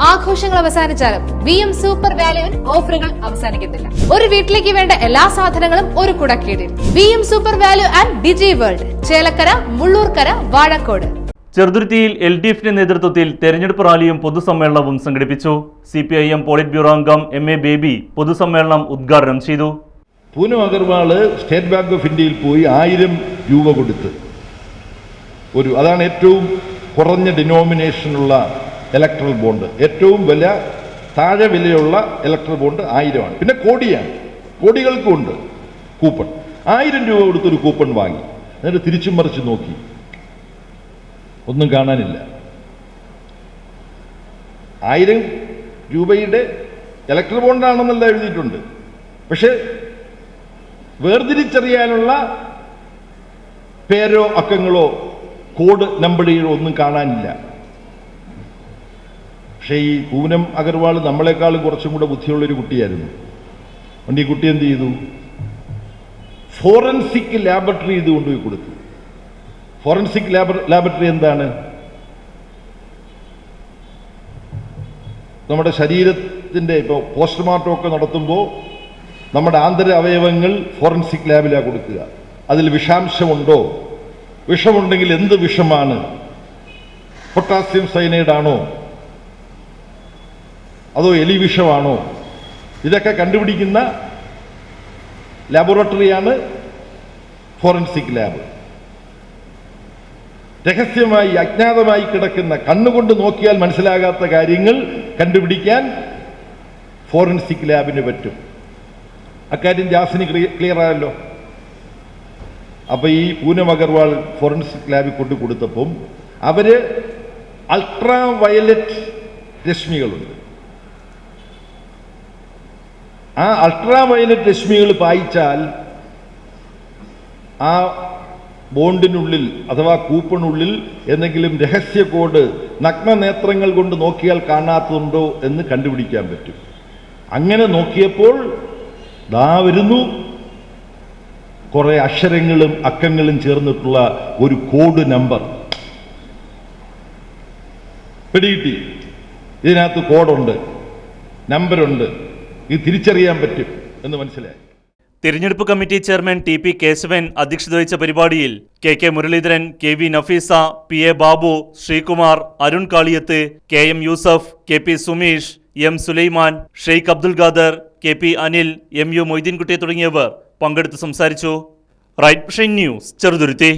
ആഘോഷങ്ങൾ അവസാനിച്ചാലും VM super വാല്യുവിൽ ഓഫറുകൾ അവസാനിക്കുന്നില്ല. ഒരു വീട്ടിലേക്ക് വേണ്ട എല്ലാ സാധനങ്ങളും ഒരു കുടക്കീഴിൽ. VM super value and digi world, Chelakkara, Mullurkara, Vazhakkode. ചെറുതുരുത്തിയിൽ LDFന്റെ നേതൃത്വത്തിൽ തെരഞ്ഞെടുപ്പ് റാലിയും പൊതുസമ്മേളനവും സംഘടിപ്പിച്ചു. CPIM പോളിറ്റ് ബ്യൂറോ അംഗം MA ബേബി പൊതുസമ്മേളനം ഉദ്ഘാടനം ചെയ്തു. Poonam Agarwal state bank of ഇന്ത്യയിൽ പോയി 1000 രൂപ കൊടുത്ത് അതാണ് ഏറ്റവും കുറഞ്ഞ ഡിനോമിനേഷനുള്ള ഇലക്ട്രൽ ബോണ്ട്. ഏറ്റവും താഴെ വിലയുള്ള ഇലക്ട്രൽ ബോണ്ട് 1000 ആണ്. പിന്നെ കോടികൾക്കും ഉണ്ട് കൂപ്പൺ. 1000 രൂപ കൊടുത്തൊരു കൂപ്പൺ വാങ്ങി, എന്നിട്ട് തിരിച്ചും മറിച്ച് നോക്കി, ഒന്നും കാണാനില്ല. 1000 രൂപയുടെ ഇലക്ട്രൽ ബോണ്ടാണെന്നല്ല എഴുതിയിട്ടുണ്ട്, പക്ഷെ വേർതിരിച്ചറിയാനുള്ള പേരോ അക്കങ്ങളോ കോഡ് നമ്പറുകളോ ഒന്നും കാണാനില്ല. പക്ഷേ ഈ പൂനം അഗർവാൾ നമ്മളെക്കാളും കുറച്ചും കൂടെ ബുദ്ധിയുള്ളൊരു കുട്ടിയായിരുന്നു. അതുകൊണ്ട് ഈ കുട്ടി എന്ത് ചെയ്തു? ഫോറൻസിക് ലാബറട്ടറി ഇത് കൊണ്ടുപോയി കൊടുത്തു. ഫോറൻസിക് ലാബറട്ടറി എന്താണ്? നമ്മുടെ ശരീരത്തിൻ്റെ ഇപ്പോൾ പോസ്റ്റ്മോർട്ടം ഒക്കെ നടത്തുമ്പോൾ നമ്മുടെ ആന്തര അവയവങ്ങൾ ഫോറൻസിക് ലാബിലാണ് കൊടുക്കുക. അതിൽ വിഷാംശമുണ്ടോ, വിഷമുണ്ടെങ്കിൽ എന്ത് വിഷമാണ്, പൊട്ടാസ്യം സയനൈഡാണോ അതോ എലി വിഷമാണോ, ഇതൊക്കെ കണ്ടുപിടിക്കുന്ന ലാബോറട്ടറിയാണ് ഫോറൻസിക് ലാബ്. രഹസ്യമായി അജ്ഞാതമായി കിടക്കുന്ന, കണ്ണുകൊണ്ട് നോക്കിയാൽ മനസ്സിലാകാത്ത കാര്യങ്ങൾ കണ്ടുപിടിക്കാൻ ഫോറൻസിക് ലാബിന് പറ്റും. അക്കാര്യം ജാസിന് ക്ലിയർ ആയല്ലോ. അപ്പോൾ ഈ പൂനം അഗർവാൾ ഫോറൻസിക് ലാബിൽ കൊണ്ട് കൊടുത്തപ്പം അവര് അൾട്രാ വയലറ്റ് രശ്മികളുണ്ട്. ആ അൾട്രാ വയലറ്റ് രശ്മികൾ പായിച്ചാൽ ആ ബോണ്ടിനുള്ളിൽ അഥവാ കൂപ്പണുള്ളിൽ എന്തെങ്കിലും രഹസ്യ കോഡ് നഗ്നനേത്രങ്ങൾ കൊണ്ട് നോക്കിയാൽ കാണാത്തതുണ്ടോ എന്ന് കണ്ടുപിടിക്കാൻ പറ്റും. അങ്ങനെ നോക്കിയപ്പോൾ വരുന്നു കുറെ അക്ഷരങ്ങളും അക്കങ്ങളും ചേർന്നിട്ടുള്ള ഒരു കോഡ് നമ്പർ പിടികിട്ടി. ഇതിനകത്ത് കോഡുണ്ട്, നമ്പറുണ്ട്, ഇത് തിരിച്ചറിയാൻ പറ്റും എന്ന് മനസ്സിലായി. തിരഞ്ഞെടുപ്പ് കമ്മിറ്റി ചെയർമാൻ TP കേശവൻ അധ്യക്ഷത വഹിച്ച പരിപാടിയിൽ KK Muraleedharan, KV Nafeesa, PA Babu, Sreekumar, Arun Kaliyath, KM Yusuf, KP Sumeesh, M Sulaiman, Sheikh Abdul Khader, KP Anil, MU Moideenkutty തുടങ്ങിയവർ പങ്കെടുത്ത് സംസാരിച്ചു. Right news, Cheruthuruthy.